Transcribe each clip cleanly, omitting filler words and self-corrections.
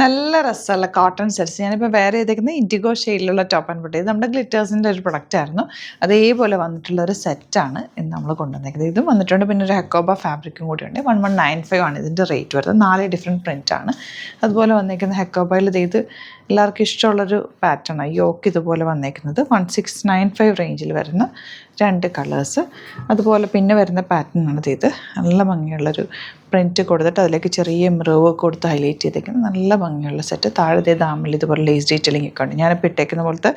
നല്ല രസമുള്ള cotton sets. ഞാനിപ്പോൾ വേറെ ചെയ്തേക്കുന്നത് ഇൻഡിഗോ ഷെയ്ഡിലുള്ള ടോപ്പ് ആൻഡ് ബോട്ടം. ഇത് നമ്മുടെ ഗ്ലിറ്റേഴ്സിൻ്റെ ഒരു പ്രൊഡക്റ്റ് ആയിരുന്നു. അതേപോലെ വന്നിട്ടുള്ള ഒരു സെറ്റാണ് ഇന്ന് നമ്മൾ കൊണ്ടുവന്നേക്കുന്നത്. ഇതും വന്നിട്ടുണ്ട്. പിന്നെ ഒരു ഹെക്കോബ ഫാബ്രിക്കും കൂടിയുണ്ട്. 1195 ആണ് ഇതിൻ്റെ റേറ്റ് വരുന്നത്. 4 ഡിഫറെൻറ്റ് പ്രിൻ്റാണ്. അതുപോലെ വന്നേക്കുന്ന ഹെക്കോബയിൽ ഇത് എല്ലാവർക്കും ഇഷ്ടമുള്ളൊരു പാറ്റേൺ. യോക്ക് ഇതുപോലെ വന്നേക്കുന്നത് 1695 റേഞ്ചിൽ വരുന്ന 2 കളേഴ്സ്. അതുപോലെ പിന്നെ വരുന്ന പാറ്റേൺ ആണ് ഇത്. നല്ല ഭംഗിയുള്ളൊരു പ്രിൻറ്റ് കൊടുത്തിട്ട് അതിലേക്ക് ചെറിയ മിറവ് കൊടുത്ത് ഹൈലൈറ്റ് ചെയ്തേക്കുന്നത് നല്ല ഭംഗിയുള്ള സെറ്റ്. താഴത്തെ ദാമിൽ ഇതുപോലെ ലേസ് ഡീറ്റെയിലിംഗ് ഒക്കെ ഉണ്ട്. ഞാനിപ്പോൾ ഇട്ടേക്കുന്ന പോലത്തെ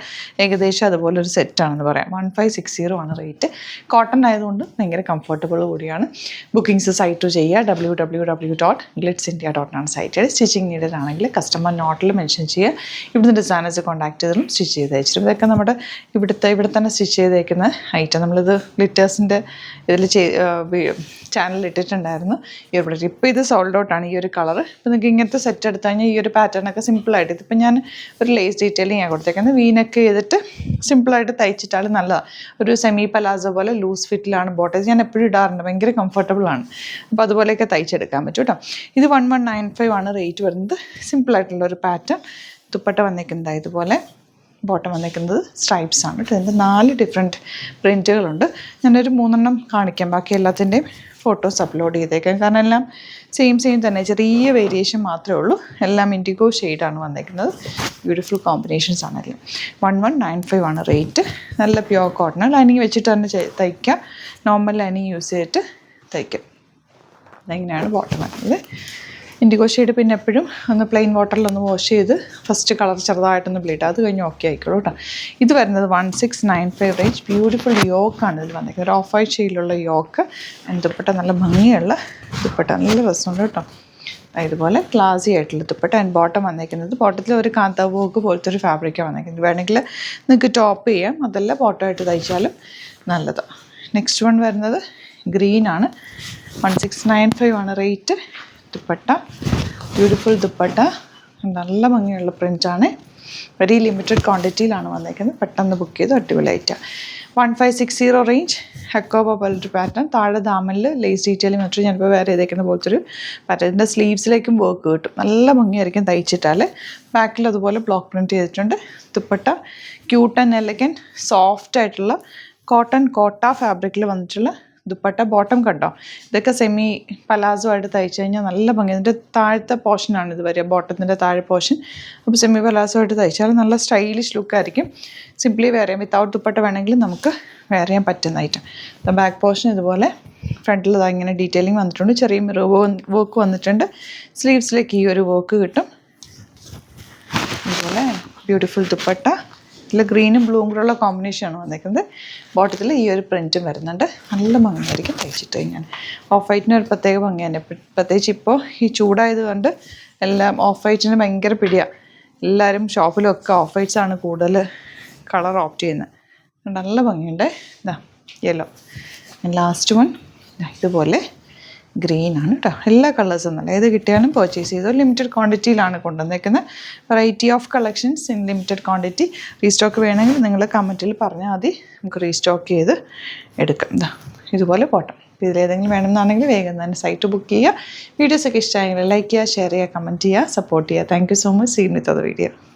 ഏകദേശം അതുപോലെ ഒരു സെറ്റാണെന്ന് പറയാം. 1560 ആണ് റേറ്റ്. കോട്ടൺ ആയതുകൊണ്ട് ഭയങ്കര കംഫർട്ടബിൾ കൂടിയാണ്. ബുക്കിംഗ്സ് സൈറ്റ് ചെയ്യുക. www.glitzindia.com ആണ് സൈറ്റ്. സ്റ്റിച്ചിങ് നീഡഡ് ആണെങ്കിൽ കസ്റ്റമർ നോട്ടിൽ മെൻഷൻ ചെയ്യുക. ഇവിടുന്ന് ഡിസൈനേഴ്സ് കോൺടാക്ട് ചെയ്തിട്ടും സ്റ്റിച്ച് ചെയ്ത് അയച്ചിട്ടും. ഇതൊക്കെ നമ്മുടെ ഇവിടെ തന്നെ സ്റ്റിച്ച് ചെയ്തേക്കുന്ന ഐറ്റം. നമ്മളിത് ഗ്ലിറ്റേഴ്സിൻ്റെ ഇതിൽ ചാനലിൽ ഇട്ടിട്ടുണ്ടായിരുന്നു ഈ ഒരു പ്രൊഡക്റ്റ്. ഇപ്പോൾ ഇത് സോൾഡ് ഔട്ടാണ് ഈ ഒരു കളർ. ഇപ്പോൾ നിങ്ങൾക്ക് ഇങ്ങനത്തെ സെറ്റ് എടുത്തു കഴിഞ്ഞാൽ ഈ ഒരു പാറ്റേണൊക്കെ സിമ്പിളായിട്ട് ഇതിപ്പോൾ ഞാൻ ഒരു ലേസ് ഡീറ്റെയിലിംഗ് ആണ് കൊടുത്തേക്കുന്നത്. വീനൊക്കെ ചെയ്തിട്ട് സിമ്പിളായിട്ട് തയ്ച്ചിട്ടാൽ നല്ലതാണ്. ഒരു സെമി പലാസോ പോലെ ലൂസ് ഫിറ്റിലാണ് ബോട്ടം. ഞാൻ എപ്പോഴും ഇടാറുണ്ട്. ഭയങ്കര കംഫർട്ടബിളാണ്. അപ്പോൾ അതുപോലെയൊക്കെ തയ്ച്ചെടുക്കാൻ പറ്റും കേട്ടോ. ഇത് 1195 ആണ് റേറ്റ് വരുന്നത്. സിമ്പിളായിട്ടുള്ളൊരു പാറ്റേൺ. ദുപ്പട്ട വന്നേക്കുന്നത് ഇതുപോലെ. ബോട്ടം വന്നേക്കുന്നത് സ്ട്രൈപ്സ് ആണ്. ഇതിൻ്റെ 4 ഡിഫറെൻറ്റ് പ്രിൻറ്റുകളുണ്ട്. ഞാനൊരു 3 കാണിക്കാം. ബാക്കി എല്ലാത്തിൻ്റെയും ഫോട്ടോസ് അപ്ലോഡ് ചെയ്തേക്കാം. കാരണം എല്ലാം സെയിം തന്നെ, ചെറിയ വേരിയേഷൻ മാത്രമേ ഉള്ളൂ. എല്ലാം ഇൻഡിഗോ ഷെയ്ഡാണ് വന്നേക്കുന്നത്. ബ്യൂട്ടിഫുൾ കോമ്പിനേഷൻസ് ആണല്ലോ. 1195 ആണ് റേറ്റ്. നല്ല പ്യുവർ കോട്ടൺ. ലൈനിങ് വെച്ചിട്ട് തന്നെ തയ്ക്കാം. നോർമൽ ലൈനിങ് യൂസ് ചെയ്തിട്ട് തയ്ക്കാം. ഇങ്ങനെയാണ് ബോട്ടം വരുന്നത്. ഇൻഡിഗോ ഷെയ്ഡ് പിന്നെ എപ്പോഴും ഒന്ന് പ്ലെയിൻ വാട്ടറിലൊന്ന് വാഷ് ചെയ്ത് ഫസ്റ്റ് കളർ ചെറുതായിട്ടൊന്ന് ബ്ലീഡ്, അത് കഴിഞ്ഞ് ഓക്കെ ആയിക്കോളൂ കേട്ടോ. ഇത് വരുന്നത് 1695 റേഞ്ച്. ബ്യൂട്ടിഫുൾ യോക്കാണ് ഇതിൽ വന്നേക്കുന്നത്. ഒരു ഓഫ് വൈറ്റ് ഷെയ്ഡിലുള്ള യോക്ക്. ദുപ്പട്ട നല്ല ഭംഗിയുള്ള ദുപ്പട്ട, നല്ല രസമുണ്ട് കേട്ടോ. ഇതുപോലെ ക്ലാസി ആയിട്ടുള്ള ദുപ്പട്ട. ആൻഡ് ബോട്ടം വന്നേക്കുന്നത് ബോട്ടത്തിൽ ഒരു കാന്ത വർക്ക് പോലത്തെ ഒരു ഫാബ്രിക്കാണ് വന്നേക്കുന്നത്. വേണമെങ്കിൽ നിങ്ങൾക്ക് ടോപ്പ് ചെയ്യാം, അതല്ല ബോട്ടമായിട്ട് തയ്ച്ചാലും നല്ലതാണ്. നെക്സ്റ്റ് വൺ വരുന്നത് ഗ്രീനാണ്. 1695 ആണ് റേറ്റ്. ദുപ്പട്ട ബ്യൂട്ടിഫുൾ ദുപ്പട്ട, നല്ല ഭംഗിയുള്ള പ്രിൻ്റാണ്. വെരി ലിമിറ്റഡ് ക്വാണ്ടിറ്റിയിലാണ് വന്നേക്കുന്നത്. പെട്ടെന്ന് ബുക്ക് ചെയ്ത് അടിപൊളിയായിട്ടാണ്. 1560 റേഞ്ച്. ഹെക്കോബ പോലൊരു പാറ്റേൺ. താഴെ ദാമനിൽ ലേസ് ഡീറ്റെയിലിംഗ് മറ്റും ഞാനിപ്പോൾ വേറെ ചെയ്തേക്കുന്ന പോലത്തെ ഒരു പാറ്റേൺ. ഇതിൻ്റെ സ്ലീവ്സിലേക്കും വർക്ക് കിട്ടും. നല്ല ഭംഗിയായിരിക്കും തയ്ച്ചിട്ടാൽ. ബാക്കിൽ അതുപോലെ ബ്ലോക്ക് പ്രിൻറ്റ് ചെയ്തിട്ടുണ്ട്. Dupatta cute and elegant soft ആയിട്ടുള്ള കോട്ട ഫാബ്രിക്കിൽ വന്നിട്ടുള്ള ദുപ്പട്ട. ബോട്ടം കണ്ടോ, ഇതൊക്കെ സെമി പലാസോ ആയിട്ട് തയ്ച്ചു കഴിഞ്ഞാൽ നല്ല ഭംഗി. ഇതിൻ്റെ താഴത്തെ പോർഷനാണ് ഇത് വരിക, ബോട്ടത്തിൻ്റെ താഴെ പോർഷൻ. അപ്പോൾ സെമി പലാസോ ആയിട്ട് തയ്ച്ചാൽ നല്ല സ്റ്റൈലിഷ് ലുക്കായിരിക്കും. സിംപ്ലി വെയർ ചെയ്യാം. വിത്തൗട്ട് ദുപ്പട്ട വേണമെങ്കിൽ നമുക്ക് വെയർ ചെയ്യാൻ പറ്റുന്ന ഐറ്റം. ബാക്ക് പോർഷൻ ഇതുപോലെ. ഫ്രണ്ടിൽ ഇങ്ങനെ ഡീറ്റെയിലിംഗ് വന്നിട്ടുണ്ട്. ചെറിയ മിറർ വർക്ക് വന്നിട്ടുണ്ട്. സ്ലീവ്സിലേക്ക് ഈ ഒരു വർക്ക് കിട്ടും. ഇതുപോലെ ബ്യൂട്ടിഫുൾ ദുപ്പട്ട. ഇതിൽ ഗ്രീനും ബ്ലൂവും കൂടെയുള്ള കോമ്പിനേഷനാണ് വന്നേക്കുന്നത്. ബോട്ടത്തിൽ ഈ ഒരു പ്രിൻറ്റും വരുന്നുണ്ട്. നല്ല ഭംഗിയായിരിക്കും തയ്ച്ചിട്ട് കഴിഞ്ഞാൽ. ഓഫ് വൈറ്റിന് ഒരു പ്രത്യേക ഭംഗിയാണ്. പ്രത്യേകിച്ച് ഇപ്പോൾ ഈ ചൂടായത് കൊണ്ട് എല്ലാം ഓഫ് വൈറ്റിന് ഭയങ്കര പിടിയാണ്. എല്ലാവരും ഷോപ്പിലൊക്കെ ഓഫ് വൈറ്റ്സാണ് കൂടുതൽ കളർ ഓപ്റ്റ് ചെയ്യുന്നത്. നല്ല ഭംഗിയുണ്ട്. ഇതാ യെല്ലോ. ലാസ്റ്റ് വൺ ഇതുപോലെ ഗ്രീനാണ് കേട്ടോ. എല്ലാ കളേഴ്സും നല്ല ഏത് കിട്ടിയാലും പർച്ചേസ് ചെയ്തോ. ലിമിറ്റഡ് ക്വാണ്ടിറ്റിയിലാണ് കൊണ്ടുവന്നേക്കുന്നത്. Variety of collections in limited quantity. Restock വേണമെങ്കിൽ നിങ്ങൾ കമൻറ്റിൽ പറഞ്ഞാൽ മതി, നമുക്ക് റീസ്റ്റോക്ക് ചെയ്ത് എടുക്കാം. ഇതുപോലെ പോട്ടെ. ഇതിലേതെങ്കിലും വേണമെന്നാണെങ്കിൽ വേഗം തന്നെ സൈറ്റ് ബുക്ക് ചെയ്യുക. വീഡിയോസൊക്കെ ഇഷ്ടമായെങ്കിൽ ലൈക്ക് ചെയ്യുക, ഷെയർ ചെയ്യുക, കമൻറ്റ് ചെയ്യുക, സപ്പോർട്ട് ചെയ്യുക. Thank you so much. Seen with the video.